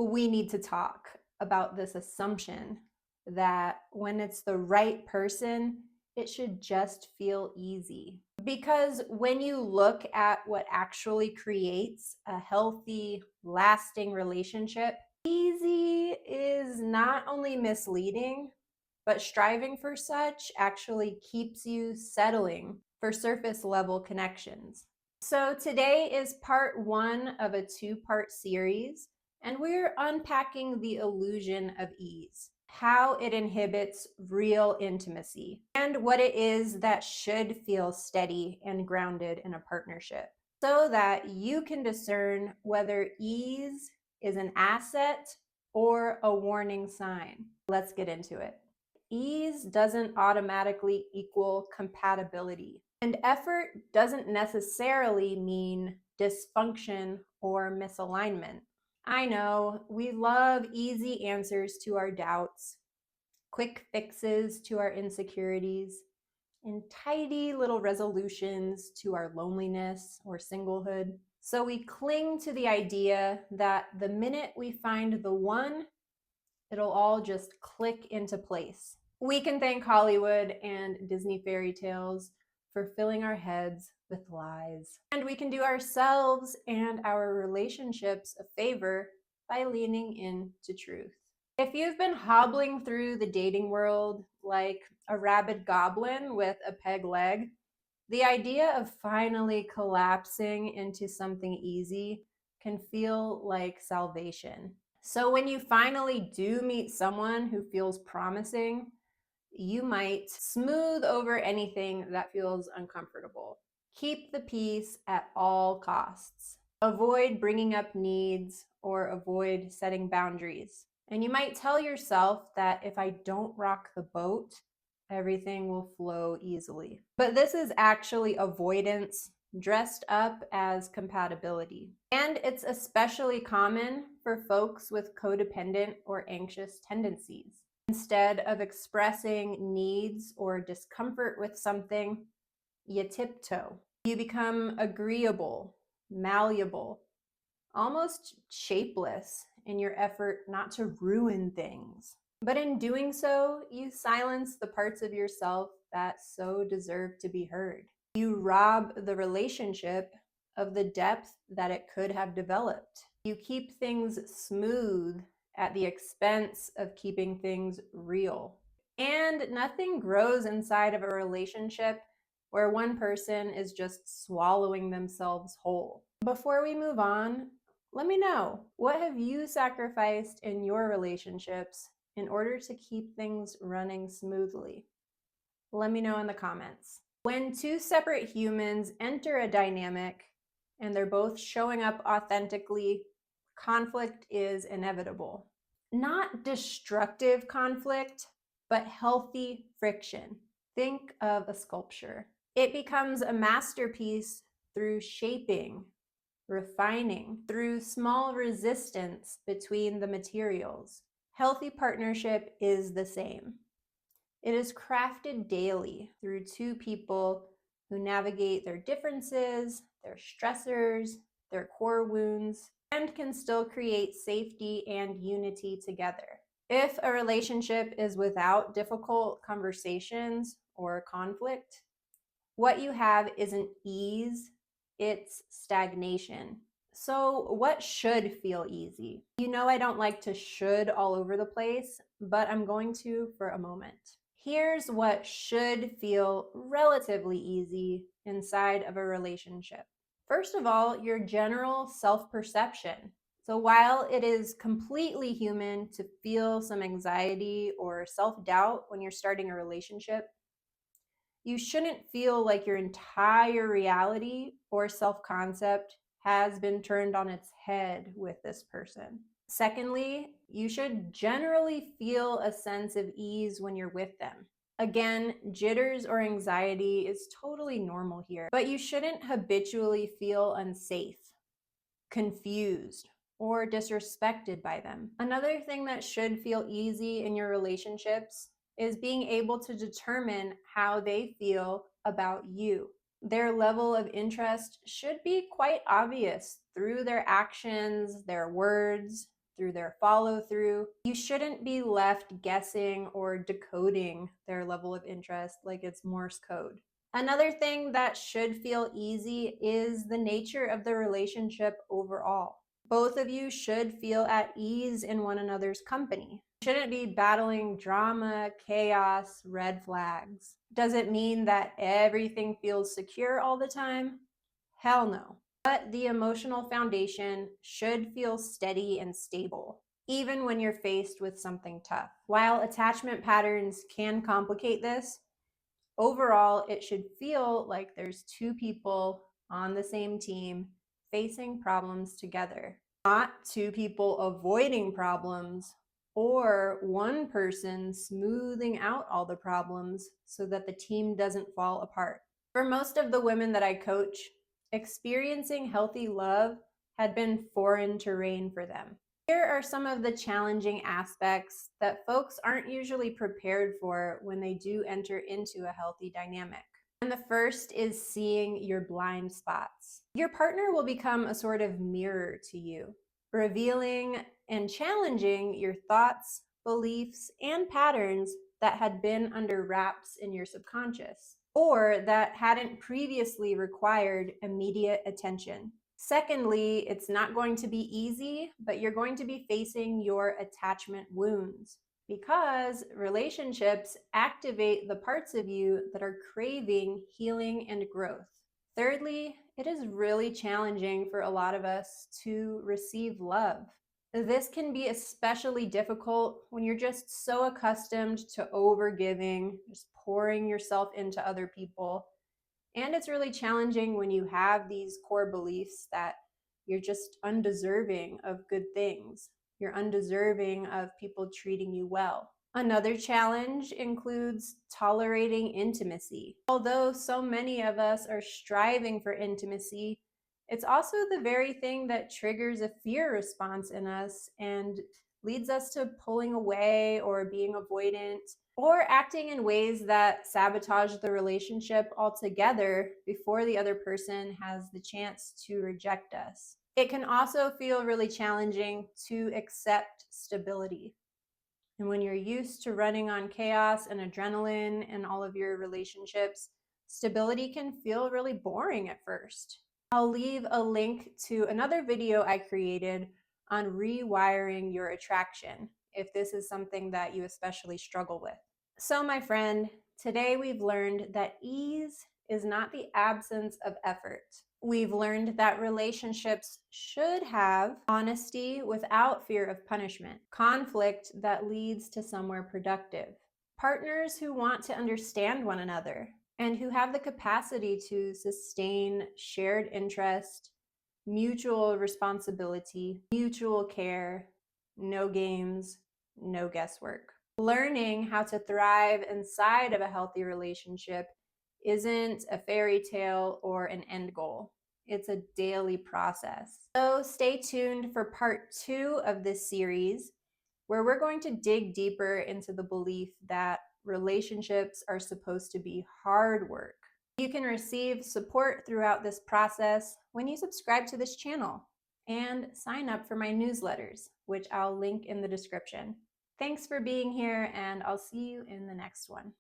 we need to talk about this assumption that when it's the right person, it should just feel easy. Because when you look at what actually creates a healthy, lasting relationship, easy is not only misleading, but striving for such actually keeps you settling for surface level connections. So today is part one of a two-part series, and we're unpacking the illusion of ease, how it inhibits real intimacy, and what it is that should feel steady and grounded in a partnership, so that you can discern whether ease is an asset or a warning sign. Let's get into it. Ease doesn't automatically equal compatibility, and effort doesn't necessarily mean dysfunction or misalignment. I know we love easy answers to our doubts, quick fixes to our insecurities, and tidy little resolutions to our loneliness or singlehood. So we cling to the idea that the minute we find the one, it'll all just click into place. We can thank Hollywood and Disney fairy tales for filling our heads with lies. And we can do ourselves and our relationships a favor by leaning into truth. If you've been hobbling through the dating world like a rabid goblin with a peg leg, the idea of finally collapsing into something easy can feel like salvation. So when you finally do meet someone who feels promising, you might smooth over anything that feels uncomfortable. Keep the peace at all costs. Avoid bringing up needs or avoid setting boundaries. And you might tell yourself that if I don't rock the boat, everything will flow easily. But this is actually avoidance dressed up as compatibility. And it's especially common for folks with codependent or anxious tendencies. Instead of expressing needs or discomfort with something, you tiptoe. You become agreeable, malleable, almost shapeless in your effort not to ruin things. But in doing so, you silence the parts of yourself that so deserve to be heard. You rob the relationship of the depth that it could have developed. You keep things smooth at the expense of keeping things real. And nothing grows inside of a relationship where one person is just swallowing themselves whole. Before we move on, let me know, what have you sacrificed in your relationships in order to keep things running smoothly? Let me know in the comments. When two separate humans enter a dynamic and they're both showing up authentically, conflict is inevitable. Not destructive conflict, but healthy friction. Think of a sculpture. It becomes a masterpiece through shaping, refining, through small resistance between the materials. Healthy partnership is the same. It is crafted daily through two people who navigate their differences, their stressors, their core wounds, and can still create safety and unity together. If a relationship is without difficult conversations or conflict, what you have isn't ease, it's stagnation. So what should feel easy? You know I don't like to should all over the place, but I'm going to for a moment. Here's what should feel relatively easy inside of a relationship. First of all, your general self-perception. So while it is completely human to feel some anxiety or self-doubt when you're starting a relationship, you shouldn't feel like your entire reality or self-concept has been turned on its head with this person. Secondly, you should generally feel a sense of ease when you're with them. Again, jitters or anxiety is totally normal here, but you shouldn't habitually feel unsafe, confused, or disrespected by them. Another thing that should feel easy in your relationships is being able to determine how they feel about you. Their level of interest should be quite obvious through their actions, their words, through their follow through. You shouldn't be left guessing or decoding their level of interest like it's Morse code. Another thing that should feel easy is the nature of the relationship overall. Both of you should feel at ease in one another's company. You shouldn't be battling drama, chaos, red flags. Does it mean that everything feels secure all the time? Hell no. But the emotional foundation should feel steady and stable, even when you're faced with something tough. While attachment patterns can complicate this, overall, it should feel like there's two people on the same team facing problems together, not two people avoiding problems or one person smoothing out all the problems so that the team doesn't fall apart. For most of the women that I coach, experiencing healthy love had been foreign terrain for them. Here are some of the challenging aspects that folks aren't usually prepared for when they do enter into a healthy dynamic. And the first is seeing your blind spots. Your partner will become a sort of mirror to you, revealing and challenging your thoughts, beliefs, and patterns that had been under wraps in your subconscious, or that hadn't previously required immediate attention. Secondly, it's not going to be easy, but you're going to be facing your attachment wounds because relationships activate the parts of you that are craving healing and growth. Thirdly, it is really challenging for a lot of us to receive love. This can be especially difficult when you're just so accustomed to overgiving, just pouring yourself into other people. And it's really challenging when you have these core beliefs that you're just undeserving of good things. You're undeserving of people treating you well. Another challenge includes tolerating intimacy. Although so many of us are striving for intimacy, it's also the very thing that triggers a fear response in us and leads us to pulling away or being avoidant or acting in ways that sabotage the relationship altogether before the other person has the chance to reject us. It can also feel really challenging to accept stability. And when you're used to running on chaos and adrenaline in all of your relationships, stability can feel really boring at first. I'll leave a link to another video I created on rewiring your attraction if this is something that you especially struggle with. So, my friend, today we've learned that ease is not the absence of effort. We've learned that relationships should have honesty without fear of punishment, conflict that leads to somewhere productive, partners who want to understand one another, and who have the capacity to sustain shared interest, mutual responsibility, mutual care, no games, no guesswork. Learning how to thrive inside of a healthy relationship isn't a fairy tale or an end goal. It's a daily process. So stay tuned for part 2 of this series, where we're going to dig deeper into the belief that relationships are supposed to be hard work. You can receive support throughout this process when you subscribe to this channel and sign up for my newsletters, which I'll link in the description. Thanks for being here, and I'll see you in the next one.